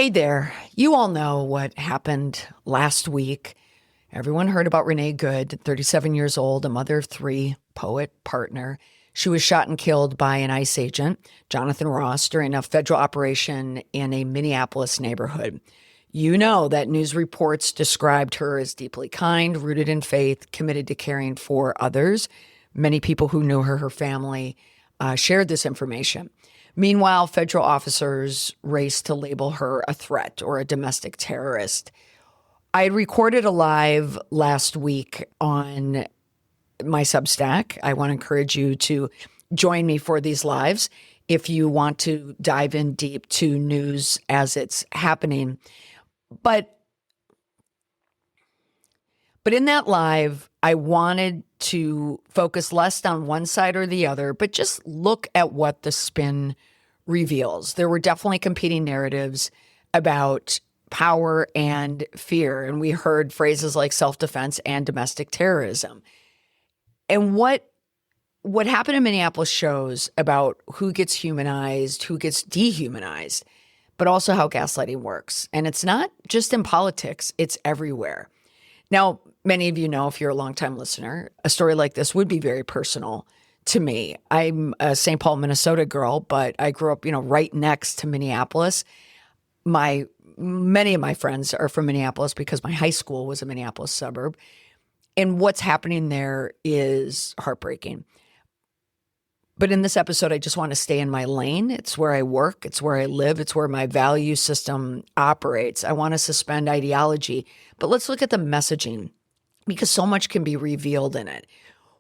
Hey there. You all know what happened last week. Everyone heard about Renee Goode, 37 years old, a mother of three, poet, partner. She was shot and killed by an ICE agent, Jonathan Ross, during a federal operation in a Minneapolis neighborhood. You know that news reports described her as deeply kind, rooted in faith, committed to caring for others. Many people who knew her family, shared this information. Meanwhile, federal officers raced to label her a threat or a domestic terrorist. I had recorded a live last week on my Substack. I want to encourage you to join me for these lives if you want to dive in deep to news as it's happening. But in that live, I wanted to focus less on one side or the other, but just look at what the spin reveals. There were definitely competing narratives about power and fear, and we heard phrases like self-defense and domestic terrorism. And what happened in Minneapolis shows about who gets humanized, who gets dehumanized, but also how gaslighting works. And it's not just in politics, it's everywhere. Now, many of you know, if you're a longtime listener, a story like this would be very personal to me. I'm a St. Paul, Minnesota girl, but I grew up, right next to Minneapolis. Many of my friends are from Minneapolis because my high school was a Minneapolis suburb. And what's happening there is heartbreaking. But in this episode, I just want to stay in my lane. It's where I work. It's where I live. It's where my value system operates. I want to suspend ideology. But let's look at the messaging because so much can be revealed in it.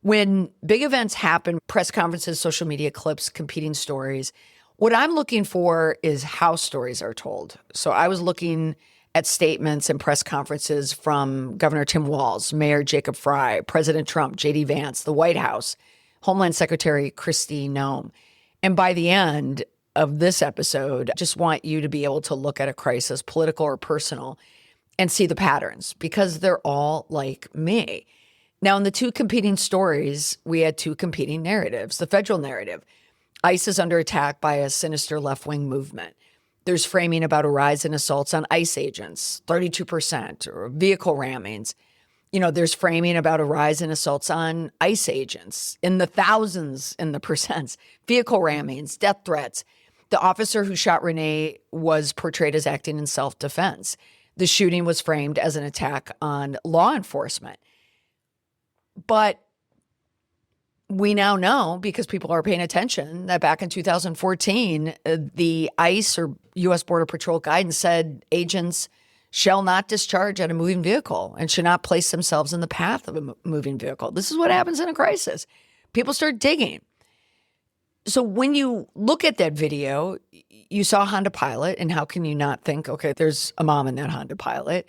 When big events happen, press conferences, social media clips, competing stories, what I'm looking for is how stories are told. So I was looking at statements and press conferences from Governor Tim Walz, Mayor Jacob Frey, President Trump, J.D. Vance, the White House, Homeland Secretary Kristi Noem. And by the end of this episode, I just want you to be able to look at a crisis, political or personal, and see the patterns because they're all like me. Now, in the two competing stories, we had two competing narratives. The federal narrative, ICE is under attack by a sinister left-wing movement. There's framing about a rise in assaults on ICE agents, 32%, or vehicle rammings. There's framing about a rise in assaults on ICE agents in the thousands, in the percents, vehicle rammings, death threats. The officer who shot Renee was portrayed as acting in self-defense. The shooting was framed as an attack on law enforcement. But we now know, because people are paying attention, that back in 2014, the ICE or U.S. Border Patrol guidance said agents shall not discharge at a moving vehicle and should not place themselves in the path of a moving vehicle. This is what happens in a crisis. People start digging. So when you look at that video, you saw a Honda Pilot, and how can you not think, okay, there's a mom in that Honda Pilot?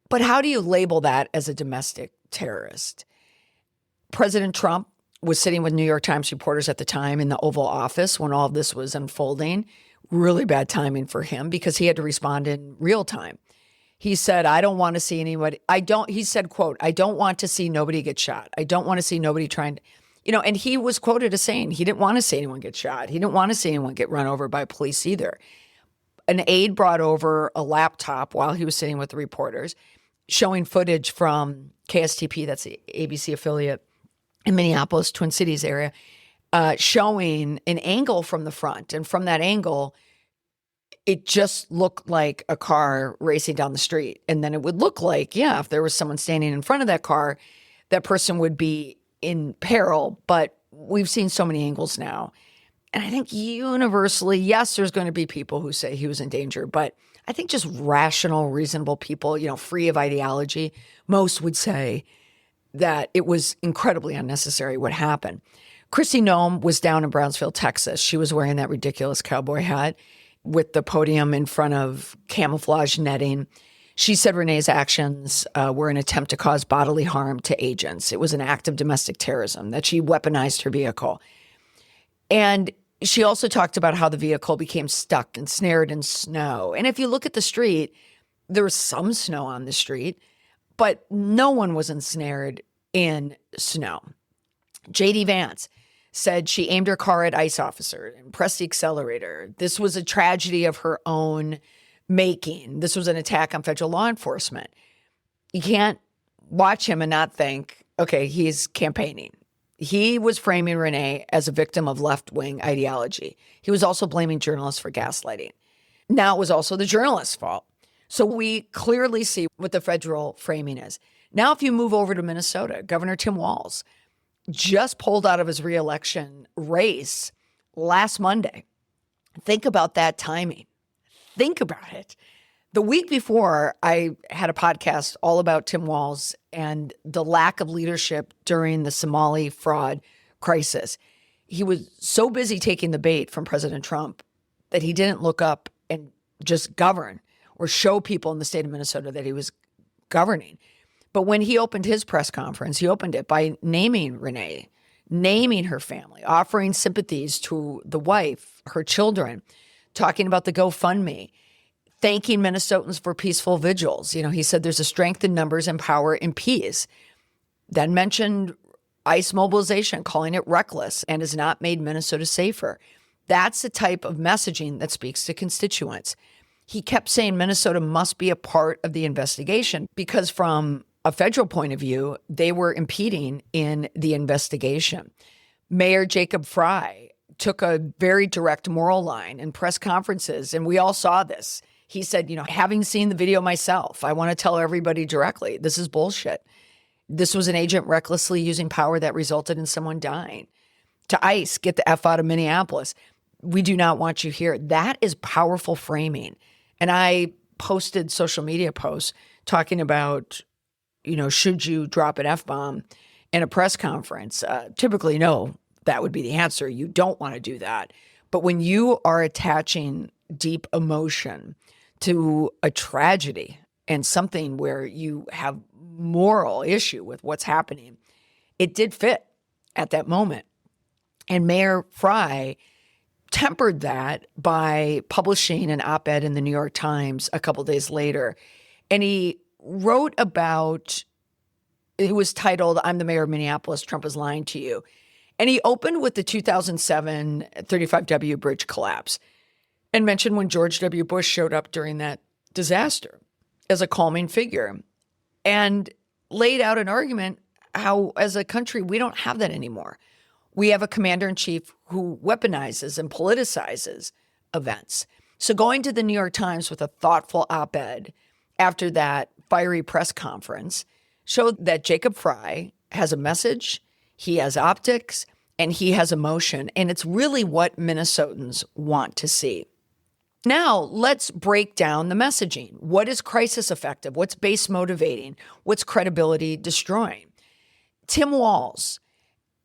But how do you label that as a domestic terrorist? President Trump was sitting with New York Times reporters at the time in the Oval Office when all of this was unfolding. Really bad timing for him because he had to respond in real time. He said, I don't want to see anybody. He said, quote, I don't want to see nobody get shot. I don't want to see nobody trying to, and he was quoted as saying he didn't want to see anyone get shot. He didn't want to see anyone get run over by police either. An aide brought over a laptop while he was sitting with the reporters, showing footage from KSTP, that's the ABC affiliate in Minneapolis, Twin Cities area, showing an angle from the front. And from that angle, it just looked like a car racing down the street. And then it would look like, if there was someone standing in front of that car, that person would be in peril. But we've seen so many angles now. And I think universally, yes, there's going to be people who say he was in danger. But I think just rational, reasonable people, free of ideology, most would say that it was incredibly unnecessary what happened. Kristi Noem was down in Brownsville, Texas. She was wearing that ridiculous cowboy hat with the podium in front of camouflage netting. She said Renee's actions were an attempt to cause bodily harm to agents. It was an act of domestic terrorism, that she weaponized her vehicle. And she also talked about how the vehicle became stuck and snared in snow. And if you look at the street, there was some snow on the street, but no one was ensnared in snow. J.D. Vance said she aimed her car at ICE officer and pressed the accelerator. This was a tragedy of her own making. This was an attack on federal law enforcement. You can't watch him and not think, okay, he's campaigning. He was framing Renee as a victim of left-wing ideology. He was also blaming journalists for gaslighting. Now it was also the journalist's fault. So we clearly see what the federal framing is. Now, if you move over to Minnesota, Governor Tim Walz just pulled out of his reelection race last Monday. Think about that timing. Think about it. The week before, I had a podcast all about Tim Walz and the lack of leadership during the Somali fraud crisis. He was so busy taking the bait from President Trump that he didn't look up and just govern or show people in the state of Minnesota that he was governing. But when he opened his press conference, he opened it by naming Renee, naming her family, offering sympathies to the wife, her children, talking about the GoFundMe, thanking Minnesotans for peaceful vigils. You know, he said there's a strength in numbers and power in peace. Then mentioned ICE mobilization, calling it reckless and has not made Minnesota safer. That's the type of messaging that speaks to constituents. He kept saying Minnesota must be a part of the investigation because from a federal point of view, they were impeding in the investigation. Mayor Jacob Frey took a very direct moral line in press conferences, and we all saw this. He said, you know, having seen the video myself, I want to tell everybody directly, this is bullshit. This was an agent recklessly using power that resulted in someone dying. To ICE, get the F out of Minneapolis. We do not want you here. That is powerful framing. And I posted social media posts talking about, you know, should you drop an F-bomb in a press conference? Typically, no, that would be the answer. You don't want to do that. But when you are attaching deep emotion to a tragedy and something where you have moral issue with what's happening, it did fit at that moment. And Mayor Frey tempered that by publishing an op-ed in the New York Times a couple days later. And he wrote about, it was titled, I'm the mayor of Minneapolis, Trump is lying to you. And he opened with the 2007 35W bridge collapse and mentioned when George W. Bush showed up during that disaster as a calming figure and laid out an argument how, as a country, we don't have that anymore. We have a commander-in-chief who weaponizes and politicizes events. So going to the New York Times with a thoughtful op-ed after that fiery press conference showed that Jacob Frey has a message, he has optics, and he has emotion. And it's really what Minnesotans want to see. Now, let's break down the messaging. What is crisis effective? What's base motivating? What's credibility destroying? Tim Walz,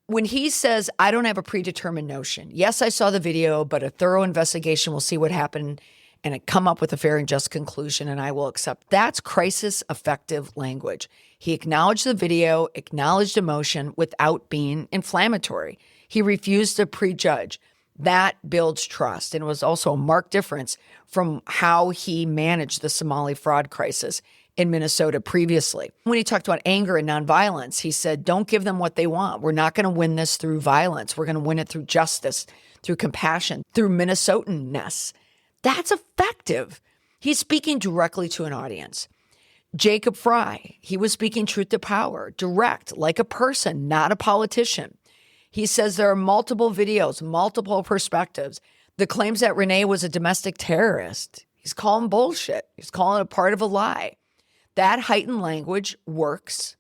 when he says, I don't have a predetermined notion. Yes, I saw the video, but a thorough investigation will see what happened and come up with a fair and just conclusion, and I will accept. That's crisis effective language. He acknowledged the video, acknowledged emotion without being inflammatory. He refused to prejudge. That builds trust, and it was also a marked difference from how he managed the Somali fraud crisis in Minnesota previously. When he talked about anger and nonviolence, he said, don't give them what they want. We're not going to win this through violence. We're going to win it through justice, through compassion, through Minnesotan-ness. That's effective. He's speaking directly to an audience. Jacob Frey, he was speaking truth to power, direct, like a person, not a politician. He says there are multiple videos, multiple perspectives. The claims that Renee was a domestic terrorist, he's calling bullshit. He's calling it part of a lie. That heightened language works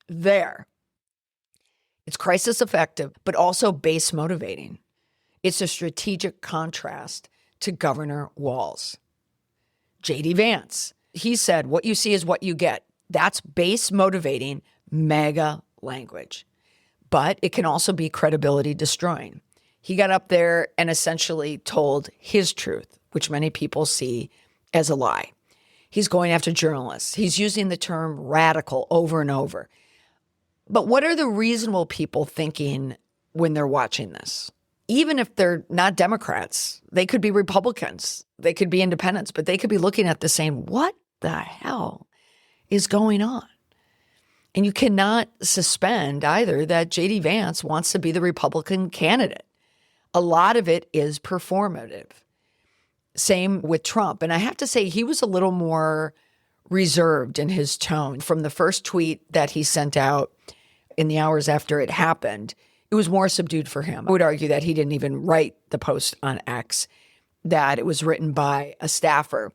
there. It's crisis effective, but also base motivating. It's a strategic contrast to Governor Walz. J.D. Vance, he said, what you see is what you get. That's base motivating mega language. But it can also be credibility destroying. He got up there and essentially told his truth, which many people see as a lie. He's going after journalists. He's using the term radical over and over. But what are the reasonable people thinking when they're watching this? Even if they're not Democrats, they could be Republicans, they could be independents, but they could be looking at this saying, what the hell is going on? And you cannot suspend either that J.D. Vance wants to be the Republican candidate. A lot of it is performative. Same with Trump. And I have to say, he was a little more reserved in his tone. From the first tweet that he sent out in the hours after it happened, it was more subdued for him. I would argue that he didn't even write the post on X, that it was written by a staffer.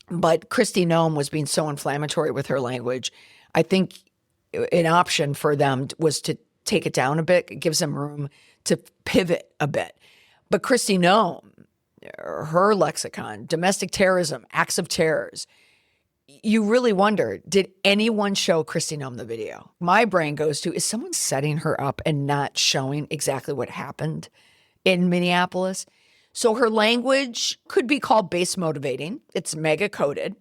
But Kristi Noem was being so inflammatory with her language. I think an option for them was to take it down a bit. It gives them room to pivot a bit. But Kristi Noem, her lexicon, domestic terrorism, acts of terrors, you really wonder, did anyone show Kristi Noem the video? My brain goes to, is someone setting her up and not showing exactly what happened in Minneapolis? So her language could be called base motivating. It's mega coded,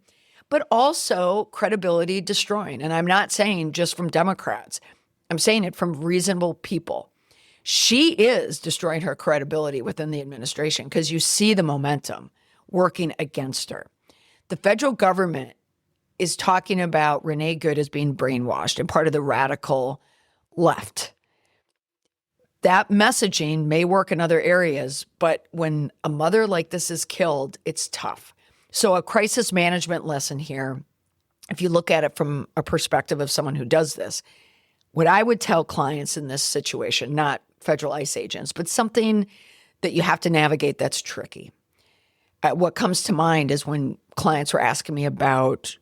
but also credibility destroying. And I'm not saying just from Democrats. I'm saying it from reasonable people. She is destroying her credibility within the administration because you see the momentum working against her. The federal government is talking about Renee Goode as being brainwashed and part of the radical left. That messaging may work in other areas, but when a mother like this is killed, it's tough. So a crisis management lesson here, if you look at it from a perspective of someone who does this, what I would tell clients in this situation, not federal ICE agents, but something that you have to navigate that's tricky. What comes to mind is when clients were asking me about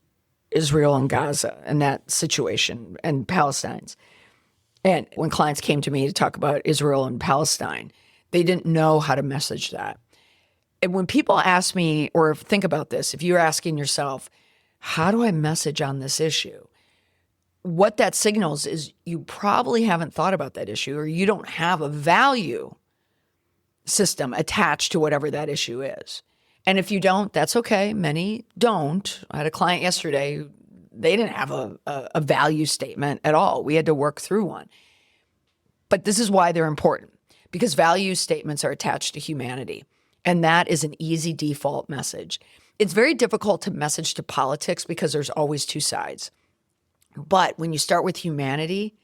Israel and Gaza and that situation and Palestine's. And when clients came to me to talk about Israel and Palestine, they didn't know how to message that. And when people ask me or think about this, if you're asking yourself, how do I message on this issue? What that signals is you probably haven't thought about that issue, or you don't have a value system attached to whatever that issue is. And if you don't, that's okay. Many don't. I had a client yesterday, they didn't have a value statement at all. We had to work through one. But this is why they're important, because value statements are attached to humanity. And that is an easy default message. It's very difficult to message to politics because there's always two sides. But when you start with humanity,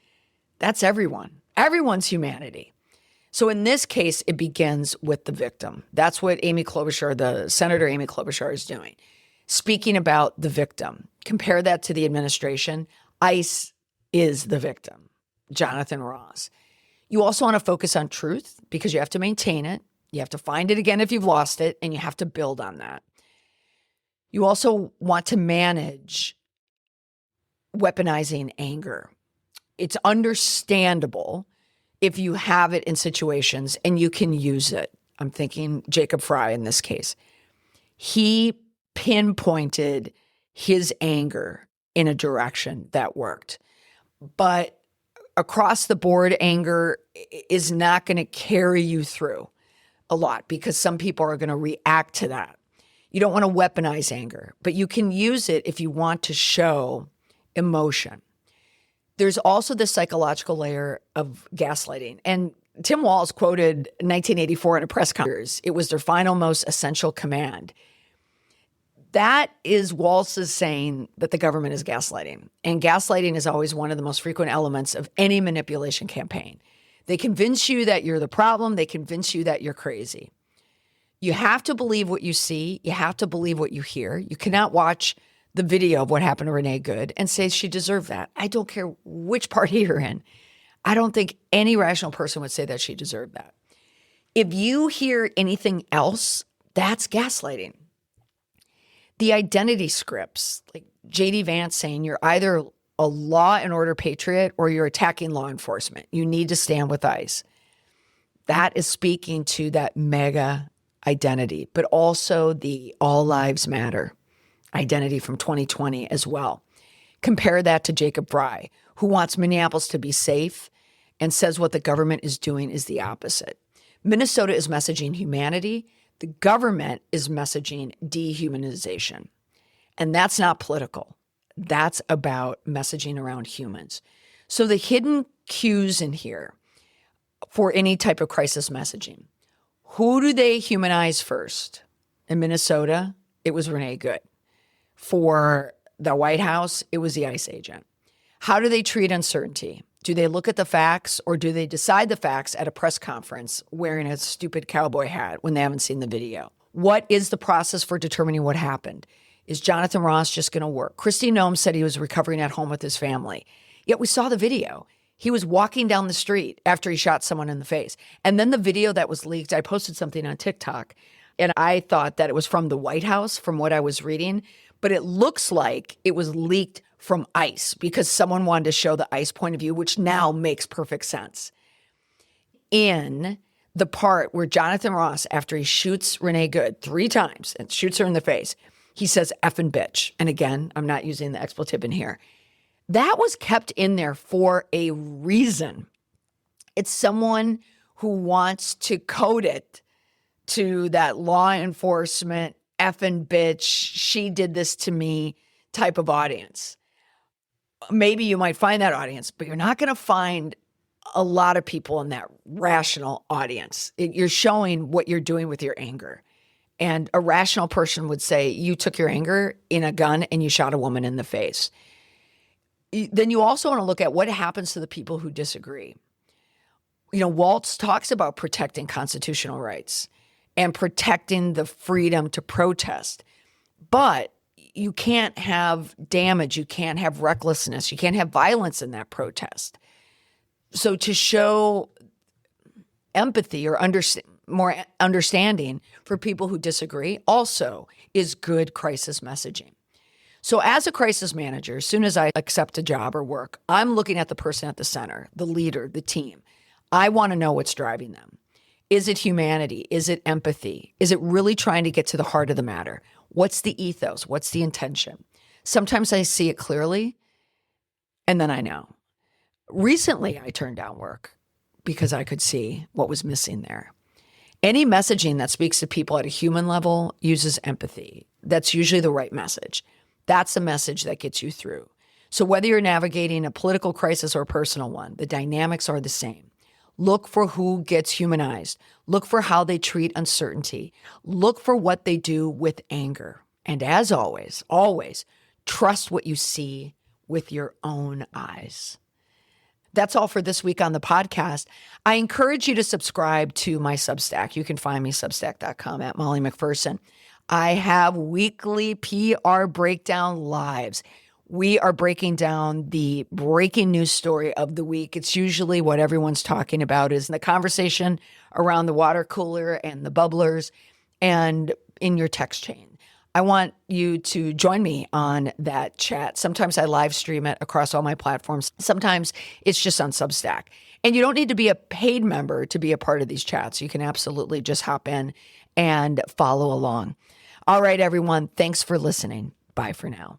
that's everyone. Everyone's humanity. So in this case, it begins with the victim. That's what Senator Amy Klobuchar is doing. Speaking about the victim. Compare that to the administration. ICE is the victim. Jonathan Ross. You also want to focus on truth because you have to maintain it. You have to find it again if you've lost it, and you have to build on that. You also want to manage weaponizing anger. It's understandable if you have it in situations and you can use it. I'm thinking Jacob Frey in this case. He pinpointed his anger in a direction that worked. But across the board, anger is not going to carry you through a lot because some people are going to react to that. You don't want to weaponize anger, but you can use it if you want to show emotion. There's also the psychological layer of gaslighting. And Tim Walz quoted 1984 in a press conference, it was their final, most essential command. That is Walz's saying that the government is gaslighting. And gaslighting is always one of the most frequent elements of any manipulation campaign. They convince you that you're the problem. They convince you that you're crazy. You have to believe what you see. You have to believe what you hear. You cannot watch the video of what happened to Renee Goode and say she deserved that. I don't care which party you're in. I don't think any rational person would say that she deserved that. If you hear anything else, that's gaslighting. The identity scripts, like J.D. Vance saying you're either a law and order patriot or you're attacking law enforcement. You need to stand with ICE. That is speaking to that mega identity, but also the all lives matter identity from 2020 as well. Compare that to Jacob Frey, who wants Minneapolis to be safe and says what the government is doing is the opposite. Minnesota is messaging humanity. The government is messaging dehumanization. And that's not political. That's about messaging around humans. So the hidden cues in here for any type of crisis messaging. Who do they humanize first? In Minnesota, it was Renee Goode. For the White House, it was the ICE agent. How do they treat uncertainty? Do they look at the facts or do they decide the facts at a press conference wearing a stupid cowboy hat when they haven't seen the video? What is the process for determining what happened? Is Jonathan Ross just going to work? Kristi Noem said he was recovering at home with his family. Yet we saw the video. He was walking down the street after he shot someone in the face. And then the video that was leaked, I posted something on TikTok, and I thought that it was from the White House from what I was reading, but it looks like it was leaked from ICE because someone wanted to show the ICE point of view, which now makes perfect sense. In the part where Jonathan Ross, after he shoots Renee Goode 3 times and shoots her in the face, he says effing bitch. And again, I'm not using the expletive in here. That was kept in there for a reason. It's someone who wants to code it to that law enforcement, effing bitch, she did this to me type of audience. Maybe you might find that audience, but you're not going to find a lot of people in that rational audience. You're showing what you're doing with your anger. And a rational person would say, you took your anger in a gun and you shot a woman in the face. Then you also want to look at what happens to the people who disagree. Walz talks about protecting constitutional rights and protecting the freedom to protest. But you can't have damage. You can't have recklessness. You can't have violence in that protest. So to show empathy or more understanding for people who disagree also is good crisis messaging. So as a crisis manager, as soon as I accept a job or work, I'm looking at the person at the center, the leader, the team. I want to know what's driving them. Is it humanity? Is it empathy? Is it really trying to get to the heart of the matter? What's the ethos? What's the intention? Sometimes I see it clearly, and then I know. Recently, I turned down work because I could see what was missing there. Any messaging that speaks to people at a human level uses empathy. That's usually the right message. That's a message that gets you through. So whether you're navigating a political crisis or a personal one, the dynamics are the same. Look for who gets humanized. Look for how they treat uncertainty. Look for what they do with anger. And as always, trust what you see with your own eyes. That's all for this week on the podcast. I encourage you to subscribe to my Substack. You can find me substack.com at Molly McPherson. I have weekly PR breakdown lives. We are breaking down the breaking news story of the week. It's usually what everyone's talking about is the conversation around the water cooler and the bubblers and in your text chain. I want you to join me on that chat. Sometimes I live stream it across all my platforms. Sometimes it's just on Substack. And you don't need to be a paid member to be a part of these chats. You can absolutely just hop in and follow along. All right, everyone. Thanks for listening. Bye for now.